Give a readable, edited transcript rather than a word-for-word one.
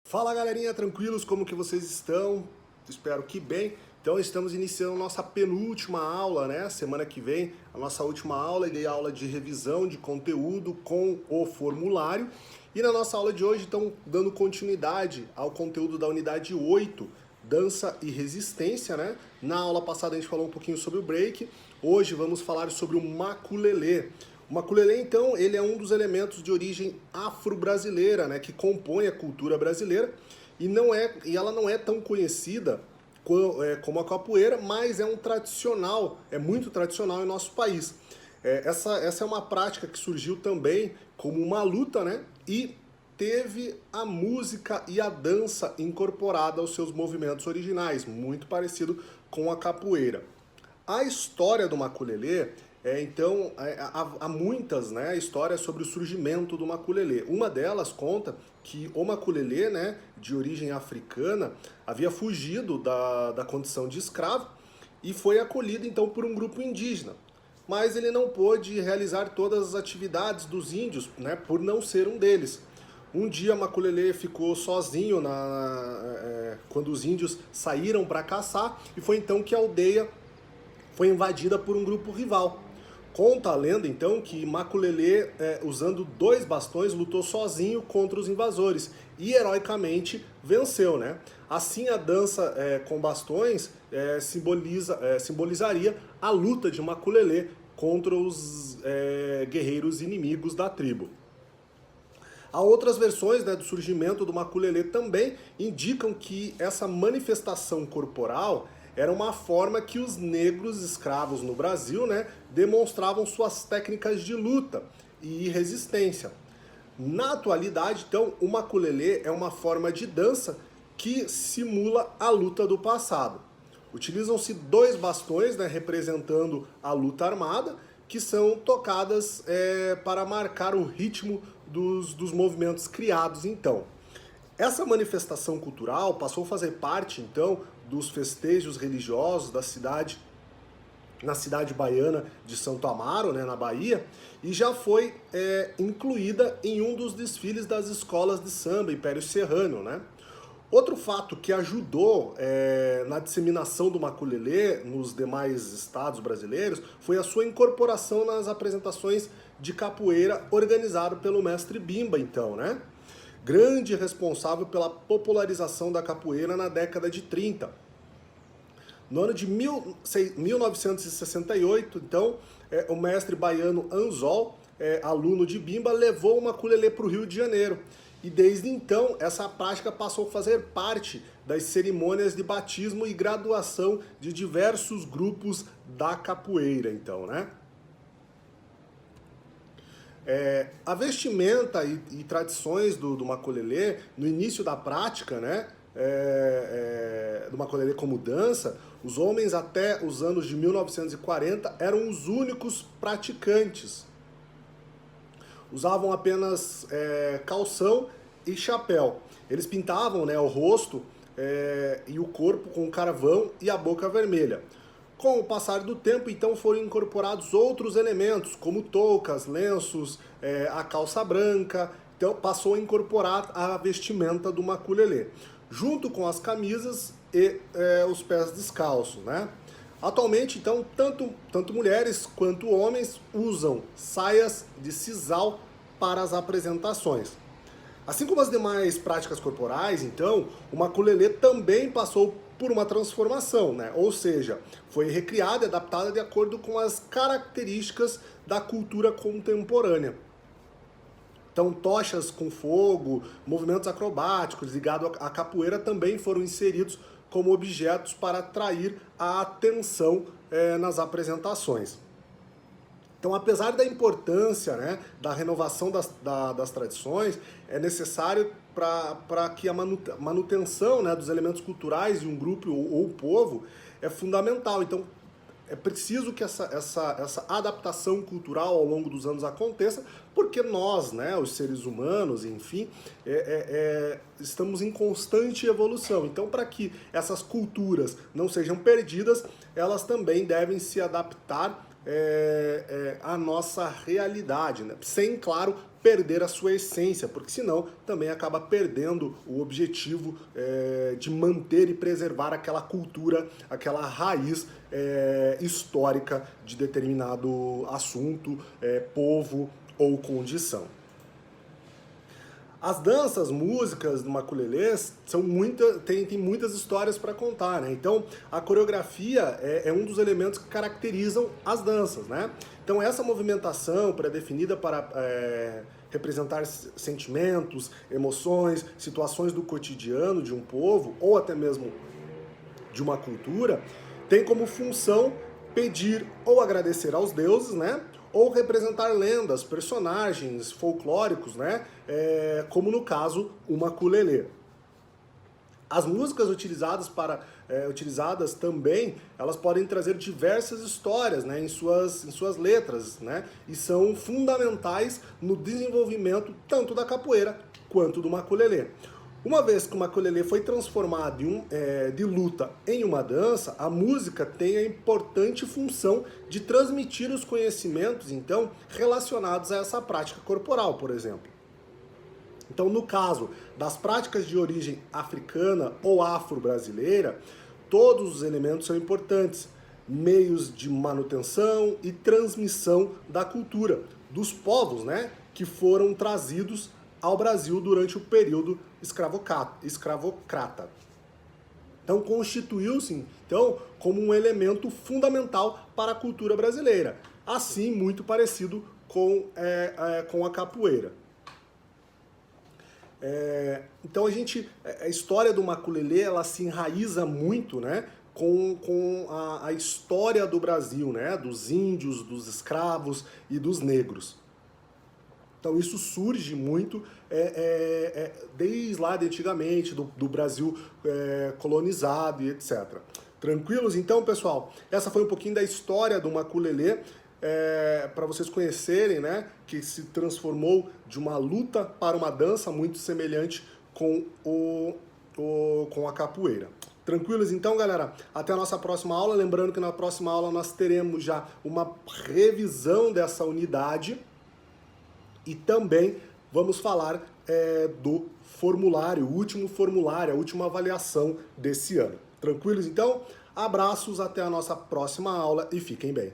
Fala galerinha, tranquilos? Como que vocês estão? Espero que bem. Então estamos iniciando nossa penúltima aula, né? Semana que vem, a nossa última aula, e aula de revisão de conteúdo com o formulário. E na nossa aula de hoje, estão dando continuidade ao conteúdo da unidade 8, dança e resistência, né? Na aula passada a gente falou um pouquinho sobre o break. Hoje vamos falar sobre o maculelê. O maculelê, então, ele é um dos elementos de origem afro-brasileira, né, que compõe a cultura brasileira e ela não é tão conhecida como a capoeira, mas é muito tradicional em nosso país. Essa é uma prática que surgiu também como uma luta, né, e teve a música e a dança incorporada aos seus movimentos originais, muito parecido com a capoeira. A história do maculelê, há muitas, né, histórias sobre o surgimento do maculelê. Uma delas conta que o maculelê, né, de origem africana, havia fugido da condição de escravo e foi acolhido então por um grupo indígena. Mas ele não pôde realizar todas as atividades dos índios, né, por não ser um deles. Um dia Maculelê ficou sozinho quando os índios saíram para caçar, e foi então que a aldeia foi invadida por um grupo rival. Conta a lenda, então, que Maculelê, usando 2 bastões, lutou sozinho contra os invasores e, heroicamente, venceu, né? Assim, a dança com bastões simbolizaria a luta de Maculelê contra os guerreiros inimigos da tribo. Há outras versões, né, do surgimento do maculelê também indicam que essa manifestação corporal era uma forma que os negros escravos no Brasil, né, demonstravam suas técnicas de luta e resistência. Na atualidade, então, o maculelê é uma forma de dança que simula a luta do passado. Utilizam-se 2 bastões, né, representando a luta armada, que são tocadas para marcar o ritmo dos movimentos criados então. Essa manifestação cultural passou a fazer parte então dos festejos religiosos da cidade, na cidade baiana de Santo Amaro, né, na Bahia, e já foi incluída em um dos desfiles das escolas de samba Império Serrano, né? Outro fato que ajudou na disseminação do maculelê nos demais estados brasileiros foi a sua incorporação nas apresentações de capoeira organizado pelo mestre Bimba, então, né? Grande responsável pela popularização da capoeira na década de 30. No ano de 1968, então, o mestre baiano Anzol, aluno de Bimba, levou o maculelê para o Rio de Janeiro. E desde então, essa prática passou a fazer parte das cerimônias de batismo e graduação de diversos grupos da capoeira, então, né? A vestimenta e tradições do maculelê, no início da prática, né, do maculelê como dança, os homens até os anos de 1940 eram os únicos praticantes. Usavam apenas calção e chapéu. Eles pintavam, né, o rosto e o corpo com carvão e a boca vermelha. Com o passar do tempo, então, foram incorporados outros elementos, como toucas, lenços, a calça branca. Então, passou a incorporar a vestimenta do maculelê, junto com as camisas e os pés descalços, né? Atualmente, então, tanto mulheres quanto homens usam saias de sisal para as apresentações. Assim como as demais práticas corporais, então, o maculelê também passou por uma transformação, né? Ou seja, foi recriada e adaptada de acordo com as características da cultura contemporânea. Então, tochas com fogo, movimentos acrobáticos ligados à capoeira também foram inseridos como objetos para atrair a atenção nas apresentações. Então, apesar da importância, né, da renovação das tradições, é necessário para que a manutenção, né, dos elementos culturais de um grupo ou povo é fundamental. Então, é preciso que essa adaptação cultural ao longo dos anos aconteça, porque nós, né, os seres humanos, enfim, estamos em constante evolução. Então, para que essas culturas não sejam perdidas, elas também devem se adaptar a nossa realidade, né? Sem, claro, perder a sua essência, porque senão também acaba perdendo o objetivo de manter e preservar aquela cultura, aquela raiz histórica de determinado assunto, povo ou condição. As danças, músicas do maculelê são tem muitas histórias para contar, né? Então, a coreografia é um dos elementos que caracterizam as danças, né? Então, essa movimentação pré-definida para representar sentimentos, emoções, situações do cotidiano de um povo, ou até mesmo de uma cultura, tem como função pedir ou agradecer aos deuses, né? Ou representar lendas, personagens folclóricos, né? Como no caso o maculelê. As músicas utilizadas também, elas podem trazer diversas histórias, né, em suas letras, né, e são fundamentais no desenvolvimento tanto da capoeira quanto do maculelê. Uma vez que o maculelê foi transformado de luta em uma dança, a música tem a importante função de transmitir os conhecimentos, então, relacionados a essa prática corporal, por exemplo. Então, no caso das práticas de origem africana ou afro-brasileira, todos os elementos são importantes, meios de manutenção e transmissão da cultura dos povos, né, que foram trazidos ao Brasil durante o período escravocrata. Então constituiu-se como um elemento fundamental para a cultura brasileira, assim muito parecido com a capoeira. Então a história do maculelê, ela se enraiza muito, né, com a história do Brasil, né, dos índios, dos escravos e dos negros. Então isso surge muito desde lá de antigamente, do Brasil colonizado e etc. Tranquilos? Então, pessoal, essa foi um pouquinho da história do maculelê, para vocês conhecerem, né, que se transformou de uma luta para uma dança muito semelhante com a capoeira. Tranquilos? Então, galera, até a nossa próxima aula. Lembrando que na próxima aula nós teremos já uma revisão dessa unidade. E também vamos falar do formulário, o último formulário, a última avaliação desse ano. Tranquilos? Então, abraços, até a nossa próxima aula e fiquem bem.